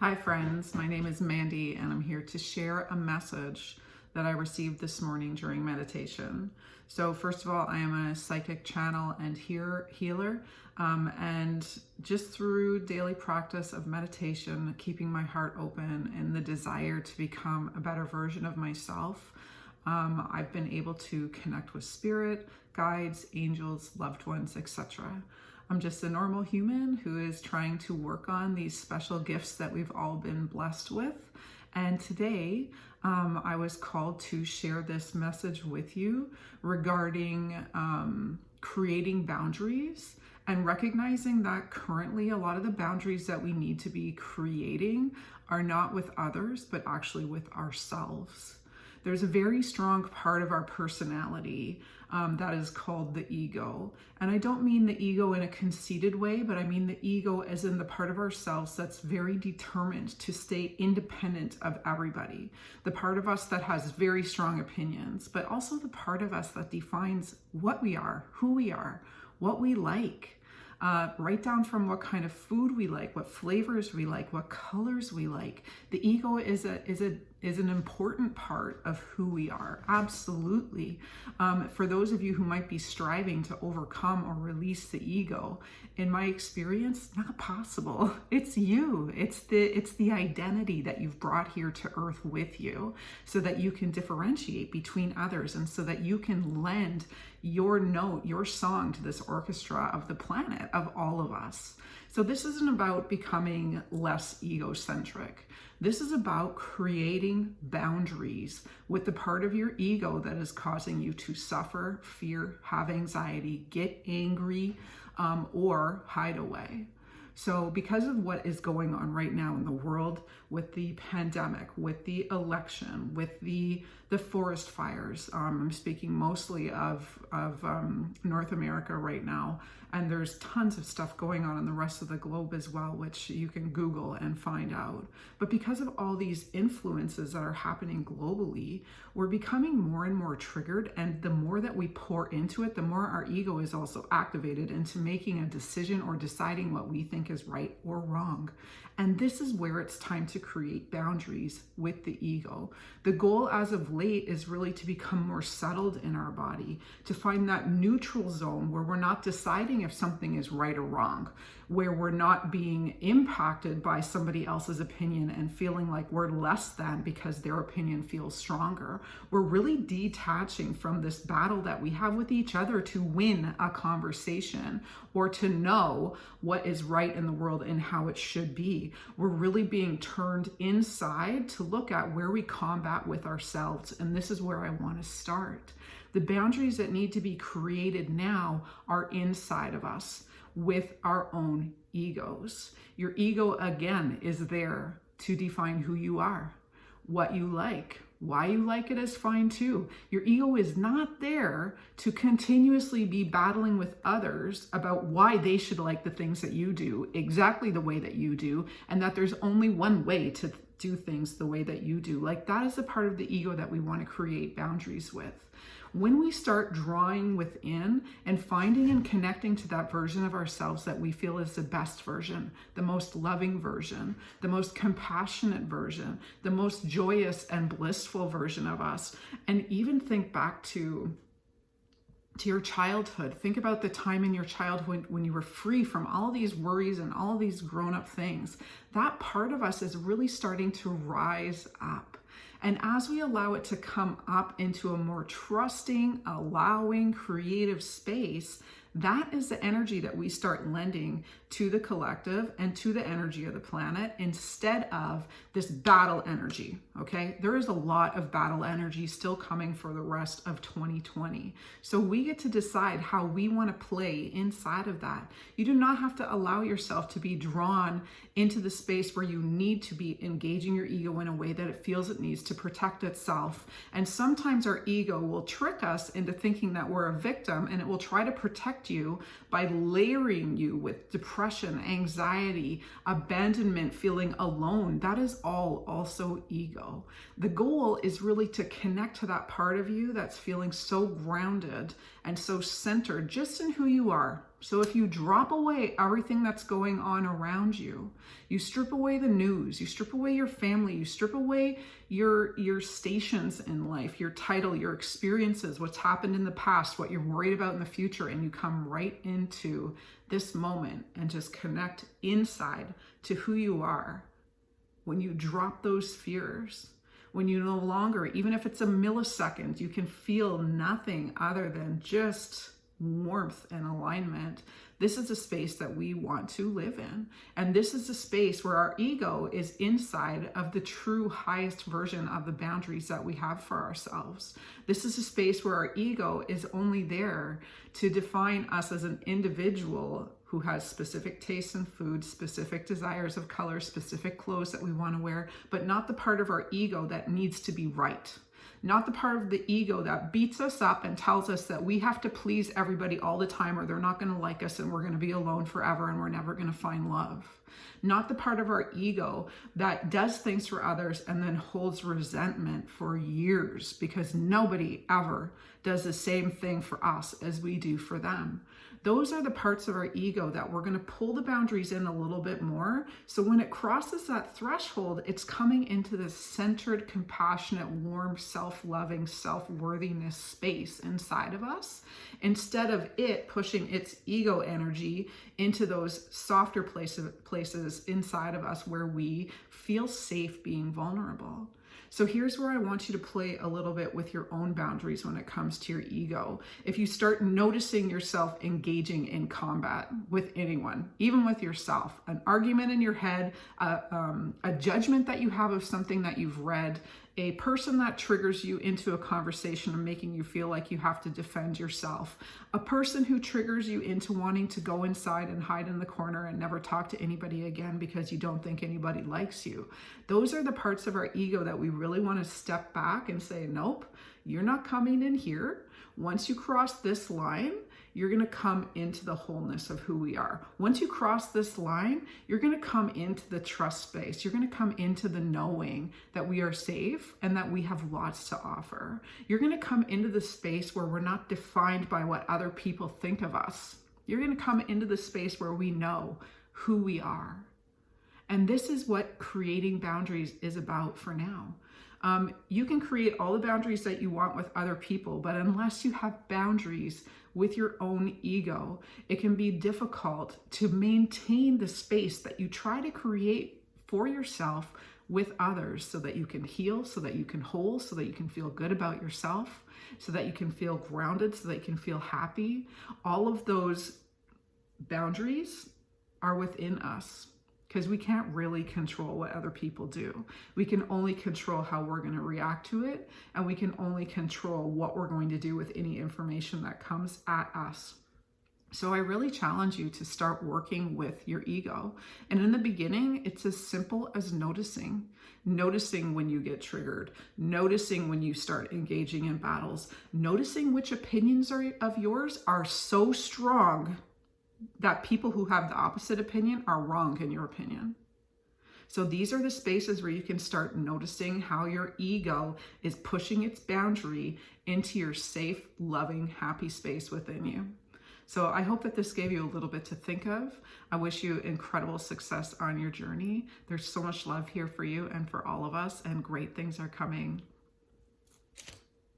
Hi friends, my name is Mandy and I'm here to share a message that I received this morning during meditation. So first of all, I am a psychic channel and healer, and just through daily practice of meditation, keeping my heart open and the desire to become a better version of myself, I've been able to connect with spirit, guides, angels, loved ones, etc. I'm just a normal human who is trying to work on these special gifts that we've all been blessed with. And today, I was called to share this message with you regarding creating boundaries and recognizing that currently a lot of the boundaries that we need to be creating are not with others, but actually with ourselves. There's a very strong part of our personality that is called the ego. And I don't mean the ego in a conceited way, but I mean the ego as in the part of ourselves that's very determined to stay independent of everybody. The part of us that has very strong opinions, but also the part of us that defines what we are, who we are, what we like. Right down from what kind of food we like, what flavors we like, what colors we like. The ego is an important part of who we are, absolutely. For those of you who might be striving to overcome or release the ego, in my experience, not possible. It's you. It's the identity that you've brought here to earth with you so that you can differentiate between others and so that you can lend your note, your song to this orchestra of the planet, of all of us. So this isn't about becoming less egocentric. This is about creating boundaries with the part of your ego that is causing you to suffer, fear, have anxiety, get angry, or hide away. So because of what is going on right now in the world with the pandemic, with the election, with the forest fires, I'm speaking mostly of North America right now, and there's tons of stuff going on in the rest of the globe as well, which you can Google and find out. But because of all these influences that are happening globally, we're becoming more and more triggered, and the more that we pour into it, the more our ego is also activated into making a decision or deciding what we think is right or wrong. And this is where it's time to create boundaries with the ego. The goal as of late is really to become more settled in our body, to find that neutral zone where we're not deciding if something is right or wrong, where we're not being impacted by somebody else's opinion and feeling like we're less than because their opinion feels stronger. We're really detaching from this battle that we have with each other to win a conversation or to know what is right in the world and how it should be. We're really being turned inside to look at where we combat with ourselves. And this is where I want to start. The boundaries that need to be created now are inside of us with our own egos. Your ego, again, is there to define who you are, what you like. Why you like it is fine too. Your ego is not there to continuously be battling with others about why they should like the things that you do exactly the way that you do, and that there's only one way to do things the way that you do. Like, that is the part of the ego that we want to create boundaries with. When we start drawing within and finding and connecting to that version of ourselves that we feel is the best version, the most loving version, the most compassionate version, the most joyous and blissful version of us, and even think back to your childhood. Think about the time in your childhood when you were free from all these worries and all these grown-up things. That part of us is really starting to rise up. And as we allow it to come up into a more trusting, allowing, creative space, that is the energy that we start lending to the collective and to the energy of the planet instead of this battle energy, okay? There is a lot of battle energy still coming for the rest of 2020. So we get to decide how we want to play inside of that. You do not have to allow yourself to be drawn into the space where you need to be engaging your ego in a way that it feels it needs to protect itself. And sometimes our ego will trick us into thinking that we're a victim, and it will try to protect you by layering you with depression, anxiety, abandonment, feeling alone. That is all also ego. The goal is really to connect to that part of you that's feeling so grounded and so centered just in who you are. So if you drop away everything that's going on around you, you strip away the news, you strip away your family, you strip away your stations in life, your title, your experiences, what's happened in the past, what you're worried about in the future, and you come right into this moment and just connect inside to who you are. When you drop those fears, when you no longer, even if it's a millisecond, you can feel nothing other than just warmth and alignment. This is a space that we want to live in. And this is a space where our ego is inside of the true highest version of the boundaries that we have for ourselves. This is a space where our ego is only there to define us as an individual who has specific tastes in food, specific desires of color, specific clothes that we want to wear, but not the part of our ego that needs to be right. Not the part of the ego that beats us up and tells us that we have to please everybody all the time or they're not going to like us and we're going to be alone forever and we're never going to find love. Not the part of our ego that does things for others and then holds resentment for years because nobody ever does the same thing for us as we do for them. Those are the parts of our ego that we're going to pull the boundaries in a little bit more. So when it crosses that threshold, it's coming into this centered, compassionate, warm, self-loving, self-worthiness space inside of us, instead of it pushing its ego energy into those softer places inside of us where we feel safe being vulnerable. So here's where I want you to play a little bit with your own boundaries when it comes to your ego. If you start noticing yourself engaging in combat with anyone, even with yourself, an argument in your head, a judgment that you have of something that you've read, a person that triggers you into a conversation and making you feel like you have to defend yourself, a person who triggers you into wanting to go inside and hide in the corner and never talk to anybody again because you don't think anybody likes you. Those are the parts of our ego that we really want to step back and say, nope, you're not coming in here. Once you cross this line, you're going to come into the wholeness of who we are. Once you cross this line, you're going to come into the trust space. You're going to come into the knowing that we are safe and that we have lots to offer. You're going to come into the space where we're not defined by what other people think of us. You're going to come into the space where we know who we are. And this is what creating boundaries is about for now. You can create all the boundaries that you want with other people, but unless you have boundaries with your own ego, it can be difficult to maintain the space that you try to create for yourself with others so that you can heal, so that you can hold, so that you can feel good about yourself, so that you can feel grounded, so that you can feel happy. All of those boundaries are within us, because we can't really control what other people do. We can only control how we're going to react to it, and we can only control what we're going to do with any information that comes at us. So I really challenge you to start working with your ego. And in the beginning, it's as simple as noticing when you get triggered, noticing when you start engaging in battles, noticing which opinions of yours are so strong that people who have the opposite opinion are wrong in your opinion. So these are the spaces where you can start noticing how your ego is pushing its boundary into your safe, loving, happy space within you. So I hope that this gave you a little bit to think of. I wish you incredible success on your journey. There's so much love here for you and for all of us, and great things are coming.